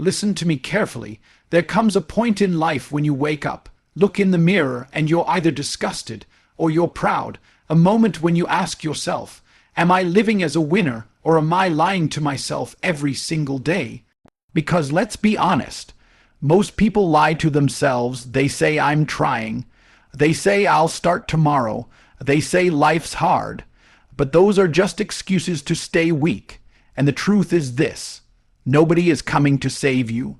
Listen to me carefully. There comes a point in life when you wake up, look in the mirror, and you're either disgusted or you're proud. A moment when you ask yourself, am I living as a winner or am I lying to myself every single day? Because let's be honest, most people lie to themselves. They say I'm trying. They say I'll start tomorrow. They say life's hard. But those are just excuses to stay weak. And the truth is this: nobody is coming to save you.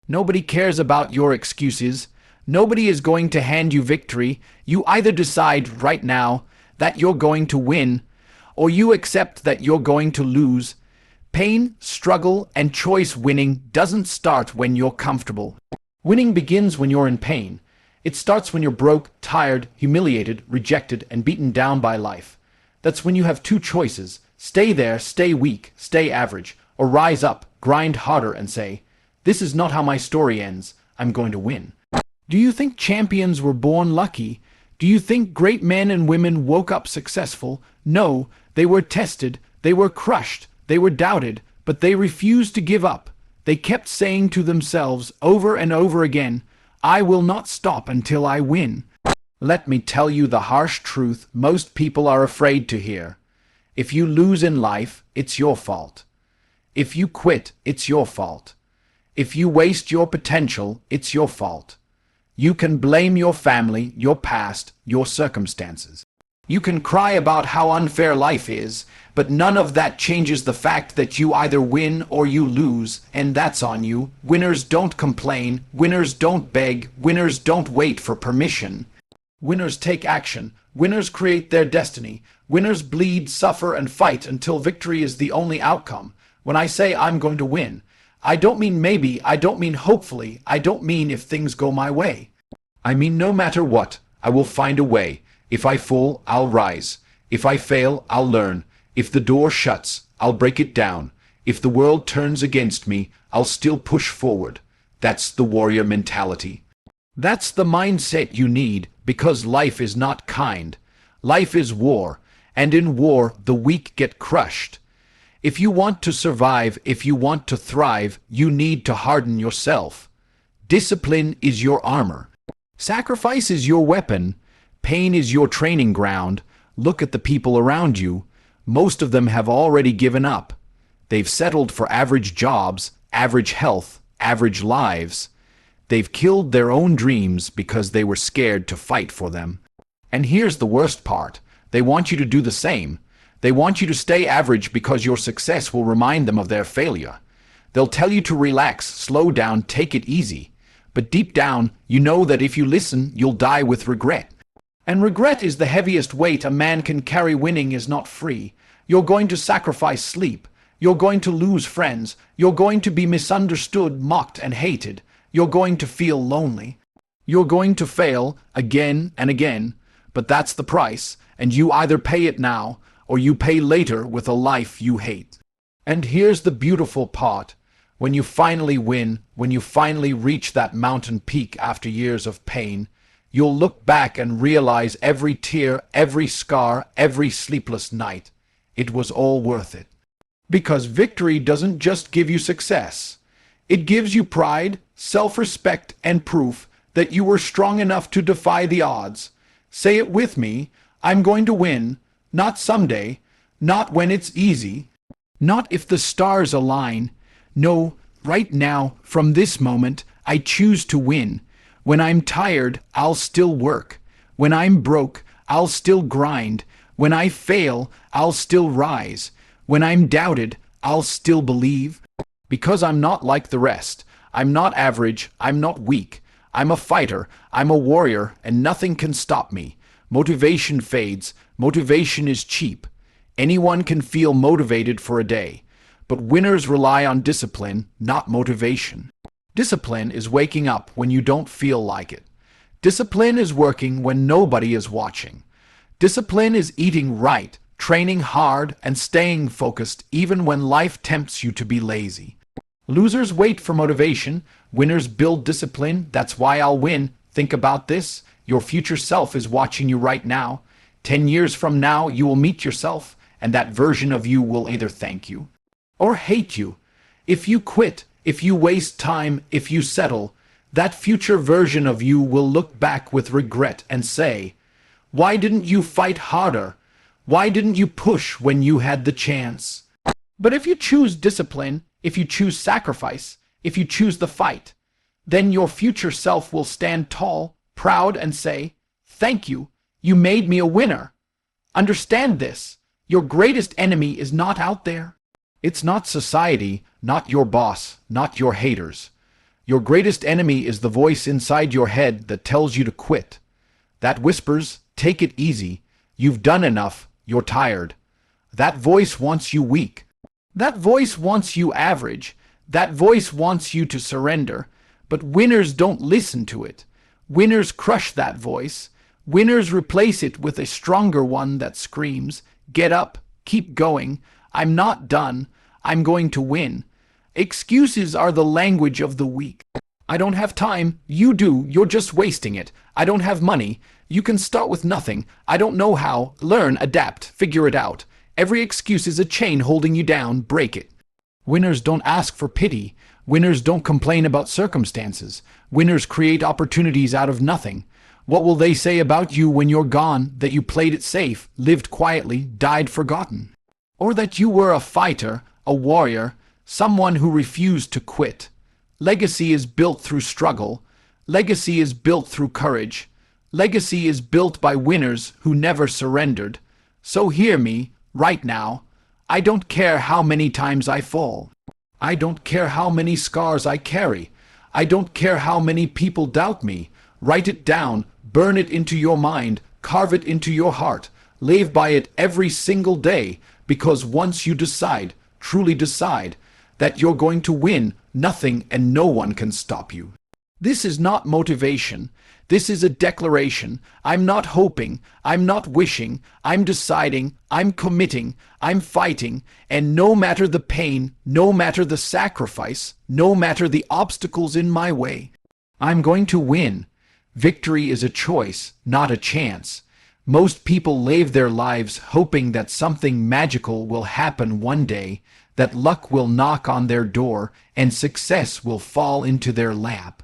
Nobody cares about your excuses. Nobody is going to hand you victory. You either decide right now that you're going to win, or you accept that you're going to lose. Pain, struggle, and choice winning doesn't start when you're comfortable. Winning begins when you're in pain. It starts when you're broke, tired, humiliated, rejected, and beaten down by life. That's when you have two choices: stay there, stay weak, stay average, or rise up, grind harder, and say, this is not how my story ends. I'm going to win. Do you think champions were born lucky? Do you think great men and women woke up successful? No, they were tested, they were crushed, they were doubted, but they refused to give up. They kept saying to themselves over and over again, I will not stop until I win. Let me tell you the harsh truth most people are afraid to hear. If you lose in life, it's your fault. If you quit, it's your fault. If you waste your potential, it's your fault. You can blame your family, your past, your circumstances. You can cry about how unfair life is, but none of that changes the fact that you either win or you lose, and that's on you. Winners don't complain. Winners don't beg. Winners don't wait for permission. Winners take action. Winners create their destiny. Winners bleed, suffer, and fight until victory is the only outcome. When I say I'm going to win, I don't mean maybe, I don't mean hopefully, I don't mean if things go my way. I mean no matter what, I will find a way. If I fall, I'll rise. If I fail, I'll learn. If the door shuts, I'll break it down. If the world turns against me, I'll still push forward. That's the warrior mentality. That's the mindset you need, because life is not kind. Life is war, and in war, the weak get crushed. If you want to survive, if you want to thrive, you need to harden yourself. Discipline is your armor. Sacrifice is your weapon. Pain is your training ground. Look at the people around you. Most of them have already given up. They've settled for average jobs, average health, average lives. They've killed their own dreams because they were scared to fight for them. And here's the worst part. They want you to do the same. They want you to stay average because your success will remind them of their failure. They'll tell you to relax, slow down, take it easy. But deep down, you know that if you listen, you'll die with regret. And regret is the heaviest weight a man can carry. Winning is not free. You're going to sacrifice sleep. You're going to lose friends. You're going to be misunderstood, mocked, and hated. You're going to feel lonely. You're going to fail again and again. But that's the price, and you either pay it now or you pay later with a life you hate. And here's the beautiful part. When you finally win, when you finally reach that mountain peak after years of pain, you'll look back and realize every tear, every scar, every sleepless night, it was all worth it. Because victory doesn't just give you success. It gives you pride, self-respect, and proof that you were strong enough to defy the odds. Say it with me: I'm going to win. Not someday, not when it's easy, not if the stars align. No, right now, from this moment, I choose to win. When I'm tired, I'll still work. When I'm broke, I'll still grind. When I fail, I'll still rise. When I'm doubted, I'll still believe. Because I'm not like the rest. I'm not average. I'm not weak. I'm a fighter. I'm a warrior, and nothing can stop me. Motivation fades. Motivation is cheap. Anyone can feel motivated for a day. But winners rely on discipline, not motivation. Discipline is waking up when you don't feel like it. Discipline is working when nobody is watching. Discipline is eating right, training hard, and staying focused even when life tempts you to be lazy. Losers wait for motivation. Winners build discipline. That's why I'll win. Think about this. Your future self is watching you right now. 10 years from now, you will meet yourself, and that version of you will either thank you or hate you. If you quit, if you waste time, if you settle, that future version of you will look back with regret and say, "Why didn't you fight harder? Why didn't you push when you had the chance?" But if you choose discipline, if you choose sacrifice, if you choose the fight, then your future self will stand tall, proud, and say, "Thank you, you made me a winner." Understand this. Your greatest enemy is not out there. It's not society, not your boss, not your haters. Your greatest enemy is the voice inside your head that tells you to quit. That whispers, "Take it easy. You've done enough. You're tired." That voice wants you weak. That voice wants you average. That voice wants you to surrender. But winners don't listen to it. Winners crush that voice. Winners replace it with a stronger one that screams, "Get up, keep going. I'm not done. I'm going to win." Excuses are the language of the weak. "I don't have time." You do. You're just wasting it. "I don't have money." You can start with nothing. "I don't know how." Learn, adapt, figure it out. Every excuse is a chain holding you down. Break it. Winners don't ask for pity. Winners don't complain about circumstances. Winners create opportunities out of nothing. What will they say about you when you're gone, that you played it safe, lived quietly, died forgotten? Or that you were a fighter, a warrior, someone who refused to quit? Legacy is built through struggle. Legacy is built through courage. Legacy is built by winners who never surrendered. So hear me, right now. I don't care how many times I fall. I don't care how many scars I carry. I don't care how many people doubt me. Write it down, burn it into your mind, carve it into your heart. Live by it every single day, because once you decide, truly decide, that you're going to win, nothing and no one can stop you. This is not motivation. This is a declaration. I'm not hoping. I'm not wishing. I'm deciding. I'm committing. I'm fighting. And no matter the pain, no matter the sacrifice, no matter the obstacles in my way, I'm going to win. Victory is a choice, not a chance. Most people live their lives hoping that something magical will happen one day, that luck will knock on their door, and success will fall into their lap.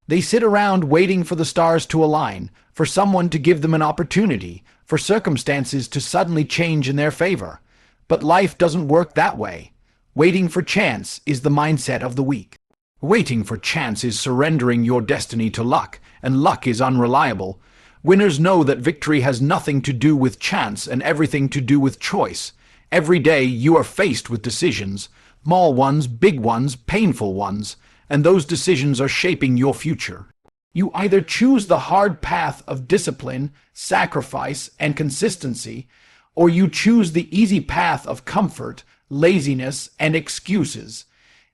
They sit around waiting for the stars to align, for someone to give them an opportunity, for circumstances to suddenly change in their favor. But life doesn't work that way. Waiting for chance is the mindset of the weak. Waiting for chance is surrendering your destiny to luck, and luck is unreliable. Winners know that victory has nothing to do with chance and everything to do with choice. Every day you are faced with decisions, small ones, big ones, painful ones, and those decisions are shaping your future. You either choose the hard path of discipline, sacrifice, and consistency, or you choose the easy path of comfort, laziness, and excuses.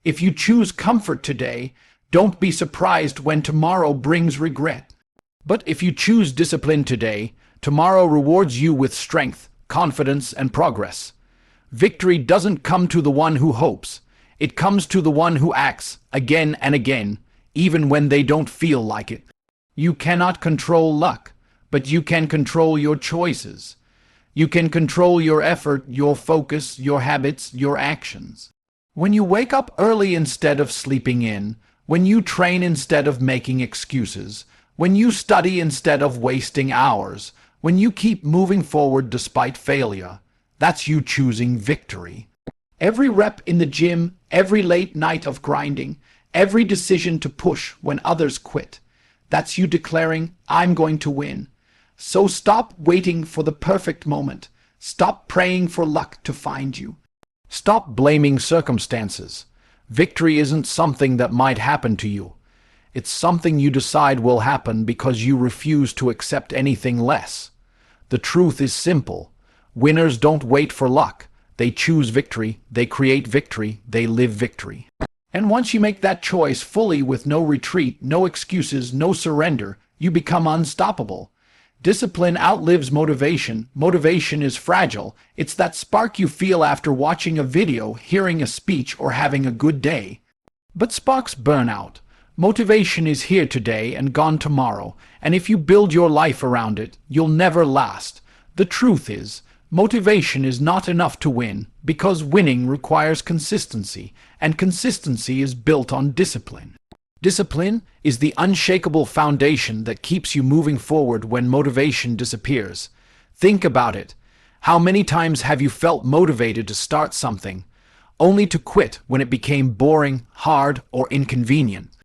If you choose comfort today, don't be surprised when tomorrow brings regret. But if you choose discipline today, tomorrow rewards you with strength, confidence, and progress. Victory doesn't come to the one who hopes. It comes to the one who acts again and again, even when they don't feel like it. You cannot control luck, but you can control your choices. You can control your effort, your focus, your habits, your actions. When you wake up early instead of sleeping in, when you train instead of making excuses, when you study instead of wasting hours, when you keep moving forward despite failure, that's you choosing victory. Every rep in the gym, every late night of grinding, every decision to push when others quit, that's you declaring, "I'm going to win." So stop waiting for the perfect moment. Stop praying for luck to find you. Stop blaming circumstances. Victory isn't something that might happen to you. It's something you decide will happen because you refuse to accept anything less. The truth is simple. Winners don't wait for luck. They choose victory, they create victory, they live victory. And once you make that choice fully with no retreat, no excuses, no surrender, you become unstoppable. Discipline outlives motivation. Motivation is fragile. It's that spark you feel after watching a video, hearing a speech, or having a good day. But sparks burn out. Motivation is here today and gone tomorrow, and if you build your life around it, you'll never last. The truth is, Motivation is not enough to win, because winning requires consistency, and consistency is built on discipline. Discipline is the unshakable foundation that keeps you moving forward when motivation disappears. Think about it. How many times have you felt motivated to start something, only to quit when it became boring, hard, or inconvenient?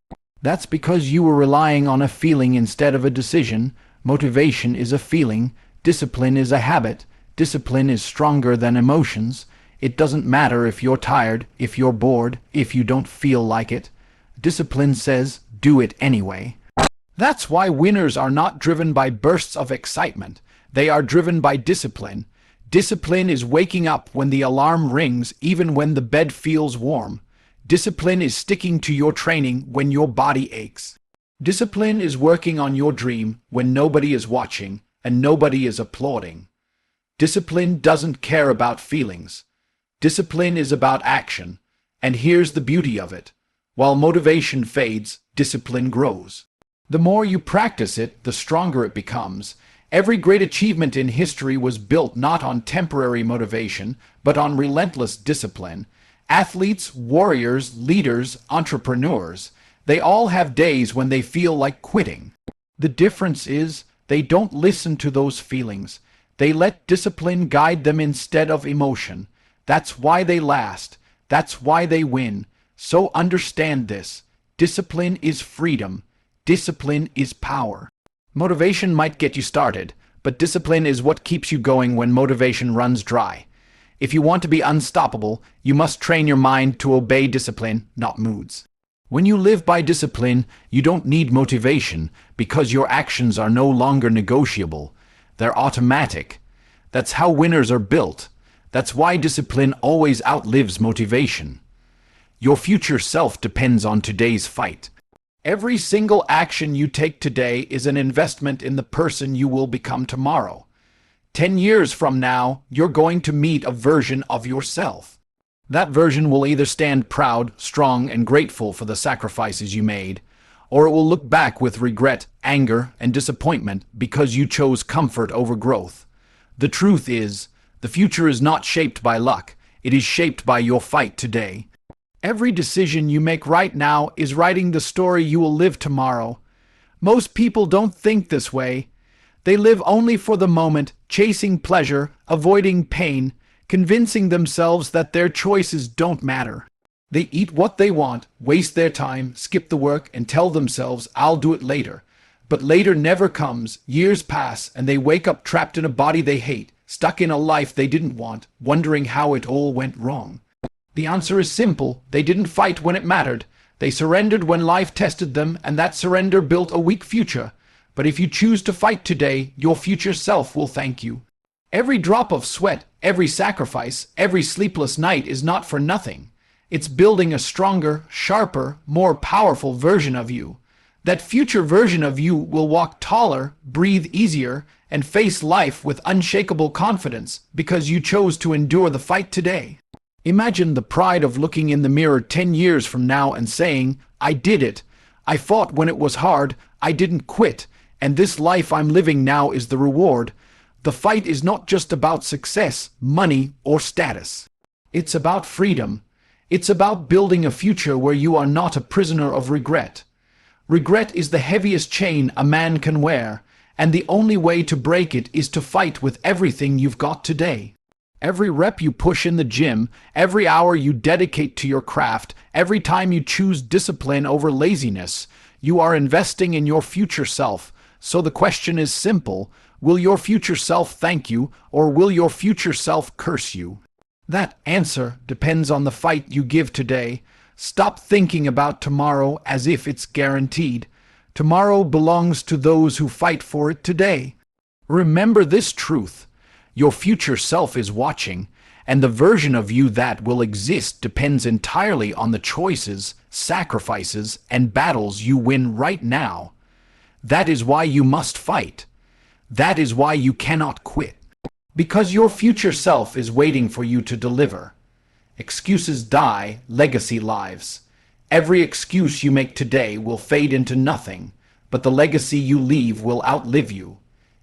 That's because you were relying on a feeling instead of a decision. Motivation is a feeling, discipline is a habit. Discipline is stronger than emotions. It doesn't matter if you're tired, if you're bored, if you don't feel like it. Discipline says, do it anyway. That's why winners are not driven by bursts of excitement. They are driven by discipline. Discipline is waking up when the alarm rings, even when the bed feels warm. Discipline is sticking to your training when your body aches. Discipline is working on your dream when nobody is watching and nobody is applauding. Discipline doesn't care about feelings. Discipline is about action. And here's the beauty of it. While motivation fades, discipline grows. The more you practice it, the stronger it becomes. Every great achievement in history was built not on temporary motivation, but on relentless discipline. Athletes, warriors, leaders, entrepreneurs, they all have days when they feel like quitting. The difference is, they don't listen to those feelings. They let discipline guide them instead of emotion. That's why they last. That's why they win. So understand this. Discipline is freedom. Discipline is power. Motivation might get you started, but discipline is what keeps you going when motivation runs dry. If you want to be unstoppable, you must train your mind to obey discipline, not moods. When you live by discipline, you don't need motivation because your actions are no longer negotiable. They're automatic. That's how winners are built. That's why discipline always outlives motivation. Your future self depends on today's fight. Every single action you take today is an investment in the person you will become tomorrow. 10 years from now, you're going to meet a version of yourself. That version will either stand proud, strong, and grateful for the sacrifices you made, or it will look back with regret, anger, and disappointment because you chose comfort over growth. The truth is, the future is not shaped by luck. It is shaped by your fight today. Every decision you make right now is writing the story you will live tomorrow. Most people don't think this way. They live only for the moment, chasing pleasure, avoiding pain, convincing themselves that their choices don't matter. They eat what they want, waste their time, skip the work, and tell themselves, I'll do it later. But later never comes, years pass, and they wake up trapped in a body they hate, stuck in a life they didn't want, wondering how it all went wrong. The answer is simple. They didn't fight when it mattered. They surrendered when life tested them, and that surrender built a weak future. But if you choose to fight today, your future self will thank you. Every drop of sweat, every sacrifice, every sleepless night is not for nothing. It's building a stronger, sharper, more powerful version of you. That future version of you will walk taller, breathe easier, and face life with unshakable confidence because you chose to endure the fight today. Imagine the pride of looking in the mirror 10 years from now and saying, I did it. I fought when it was hard. I didn't quit. And this life I'm living now is the reward. The fight is not just about success, money, or status. It's about freedom. It's about building a future where you are not a prisoner of regret. Regret is the heaviest chain a man can wear, and the only way to break it is to fight with everything you've got today. Every rep you push in the gym, every hour you dedicate to your craft, every time you choose discipline over laziness, you are investing in your future self. So the question is simple: will your future self thank you, or will your future self curse you? That answer depends on the fight you give today. Stop thinking about tomorrow as if it's guaranteed. Tomorrow belongs to those who fight for it today. Remember this truth: your future self is watching, and the version of you that will exist depends entirely on the choices, sacrifices, and battles you win right now. That is why you must fight. That is why you cannot quit. Because your future self is waiting for you to deliver. Excuses die, legacy lives. Every excuse you make today will fade into nothing, but the legacy you leave will outlive you.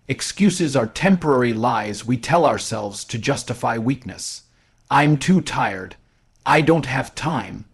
Excuses are temporary lies we tell ourselves to justify weakness. I'm too tired. I don't have time.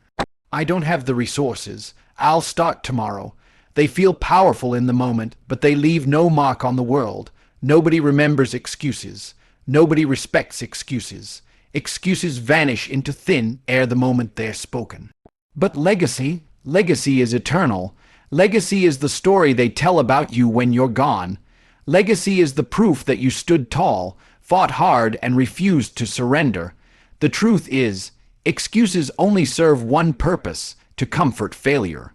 I don't have the resources. I'll start tomorrow. They feel powerful in the moment, but they leave no mark on the world. Nobody remembers excuses. Nobody respects excuses. Excuses vanish into thin air the moment they're spoken. But legacy is eternal. Legacy is the story they tell about you when you're gone. Legacy is the proof that you stood tall, fought hard, and refused to surrender. The truth is, excuses only serve one purpose: to comfort failure.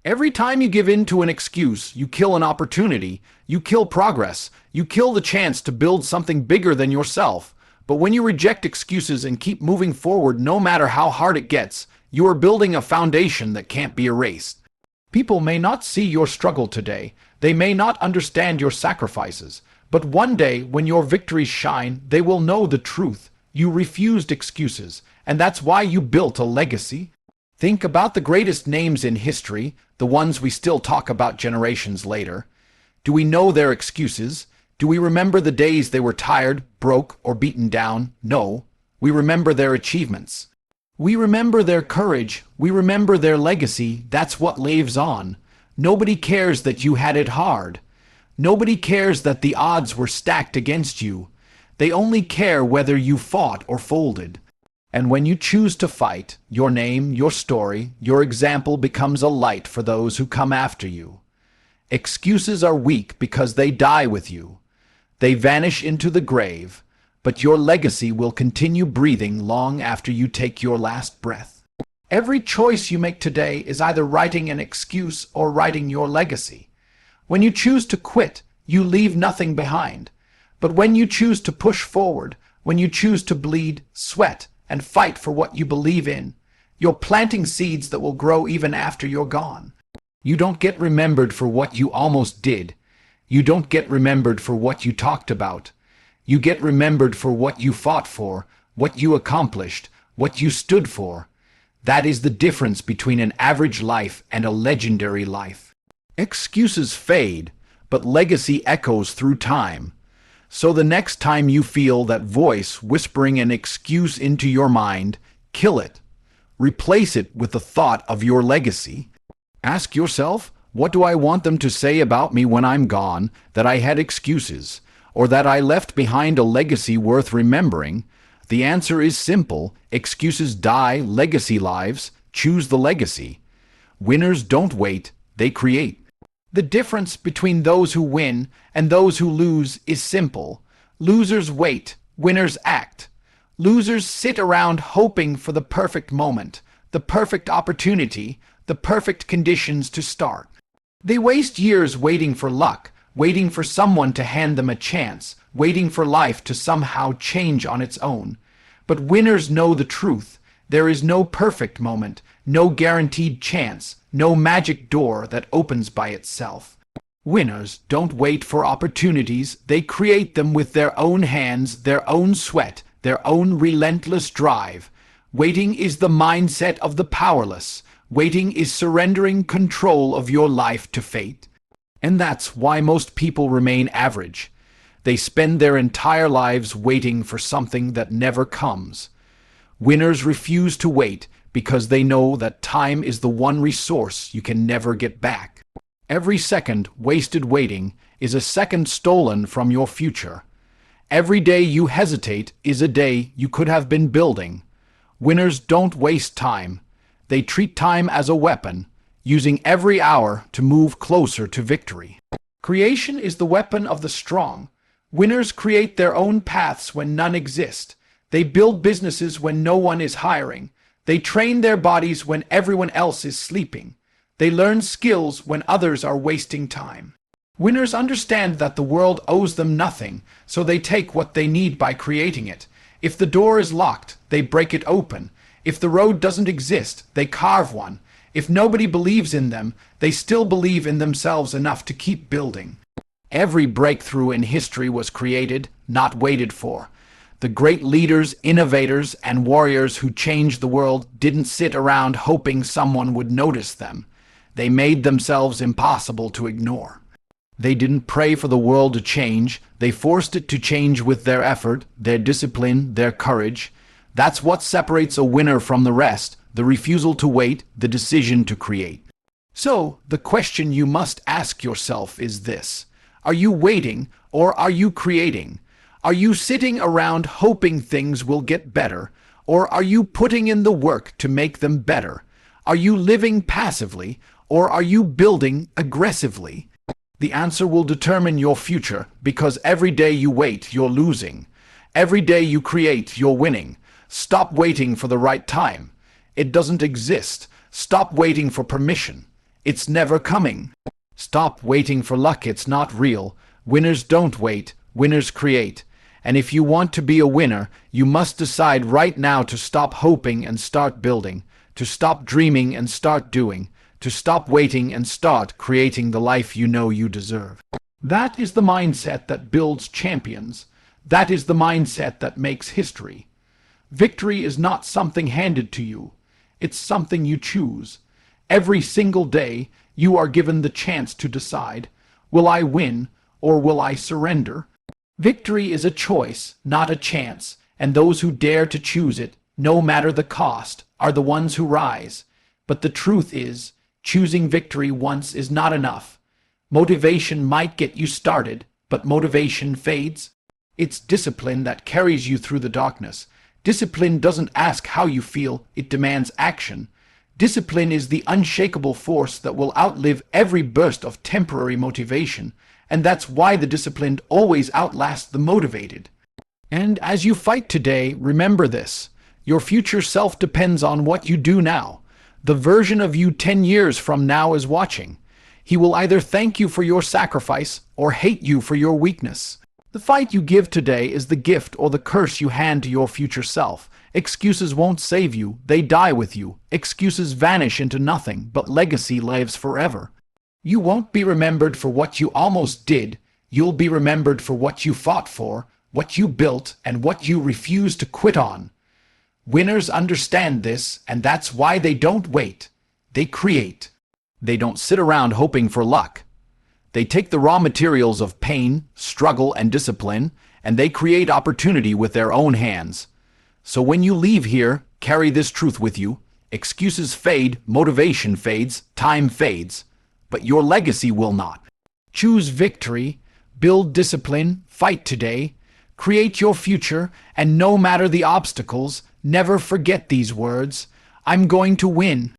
Every time you give in to an excuse, you kill an opportunity, you kill progress, you kill the chance to build something bigger than yourself. But when you reject excuses and keep moving forward no matter how hard it gets, you are building a foundation that can't be erased. People may not see your struggle today, they may not understand your sacrifices, but one day when your victories shine, they will know the truth. You refused excuses, and that's why you built a legacy. Think about the greatest names in history, the ones we still talk about generations later. Do we know their excuses? Do we remember the days they were tired, broke, or beaten down? No. We remember their achievements. We remember their courage. We remember their legacy. That's what lives on. Nobody cares that you had it hard. Nobody cares that the odds were stacked against you. They only care whether you fought or folded. And when you choose to fight, your name, your story, your example becomes a light for those who come after you. Excuses are weak because they die with you. They vanish into the grave, but your legacy will continue breathing long after you take your last breath. Every choice you make today is either writing an excuse or writing your legacy. When you choose to quit, you leave nothing behind. But when you choose to push forward, when you choose to bleed, sweat, and fight for what you believe in, you're planting seeds that will grow even after you're gone. You don't get remembered for what you almost did. You don't get remembered for what you talked about. You get remembered for what you fought for, what you accomplished, what you stood for. That is the difference between an average life and a legendary life. Excuses fade, but legacy echoes through time. So the next time you feel that voice whispering an excuse into your mind, kill it. Replace it with the thought of your legacy. Ask yourself, what do I want them to say about me when I'm gone, that I had excuses, or that I left behind a legacy worth remembering? The answer is simple. Excuses die, legacy lives. Choose the legacy. Winners don't wait, they create. The difference between those who win and those who lose is simple. Losers wait, winners act. Losers sit around hoping for the perfect moment, the perfect opportunity, the perfect conditions to start. They waste years waiting for luck, waiting for someone to hand them a chance, waiting for life to somehow change on its own. But winners know the truth. There is no perfect moment, no guaranteed chance, no magic door that opens by itself. Winners don't wait for opportunities, they create them with their own hands, their own sweat, their own relentless drive. Waiting is the mindset of the powerless. Waiting is surrendering control of your life to fate. And that's why most people remain average. They spend their entire lives waiting for something that never comes. Winners refuse to wait because they know that time is the one resource you can never get back. Every second wasted waiting is a second stolen from your future. Every day you hesitate is a day you could have been building. Winners don't waste time. They treat time as a weapon, using every hour to move closer to victory. Creation is the weapon of the strong. Winners create their own paths when none exist. They build businesses when no one is hiring. They train their bodies when everyone else is sleeping. They learn skills when others are wasting time. Winners understand that the world owes them nothing, so they take what they need by creating it. If the door is locked, they break it open. If the road doesn't exist, they carve one. If nobody believes in them, they still believe in themselves enough to keep building. Every breakthrough in history was created, not waited for. The great leaders, innovators, and warriors who changed the world didn't sit around hoping someone would notice them. They made themselves impossible to ignore. They didn't pray for the world to change. They forced it to change with their effort, their discipline, their courage. That's what separates a winner from the rest, the refusal to wait, the decision to create. So, the question you must ask yourself is this: are you waiting or are you creating? Are you sitting around hoping things will get better, or are you putting in the work to make them better? Are you living passively, or are you building aggressively? The answer will determine your future, because every day you wait, you're losing. Every day you create, you're winning. Stop waiting for the right time. It doesn't exist. Stop waiting for permission. It's never coming. Stop waiting for luck. It's not real. Winners don't wait. Winners create. And if you want to be a winner, you must decide right now to stop hoping and start building, to stop dreaming and start doing, to stop waiting and start creating the life you know you deserve. That is the mindset that builds champions. That is the mindset that makes history. Victory is not something handed to you. It's something you choose. Every single day, you are given the chance to decide, will I win or will I surrender? Victory is a choice, not a chance, and those who dare to choose it, no matter the cost, are the ones who rise. But the truth is, choosing victory once is not enough. Motivation might get you started, but motivation fades. It's discipline that carries you through the darkness. Discipline doesn't ask how you feel, it demands action. Discipline is the unshakable force that will outlive every burst of temporary motivation, and that's why the disciplined always outlast the motivated. And as you fight today, remember this: your future self depends on what you do now. The version of you 10 years from now is watching. He will either thank you for your sacrifice or hate you for your weakness. The fight you give today is the gift or the curse you hand to your future self. Excuses won't save you, they die with you. Excuses vanish into nothing, but legacy lives forever. You won't be remembered for what you almost did. You'll be remembered for what you fought for, what you built, and what you refused to quit on. Winners understand this, and that's why they don't wait. They create. They don't sit around hoping for luck. They take the raw materials of pain, struggle, and discipline, and they create opportunity with their own hands. So when you leave here, carry this truth with you. Excuses fade, motivation fades, time fades, but your legacy will not. Choose victory, build discipline, fight today, create your future, and no matter the obstacles, never forget these words: I'm going to win.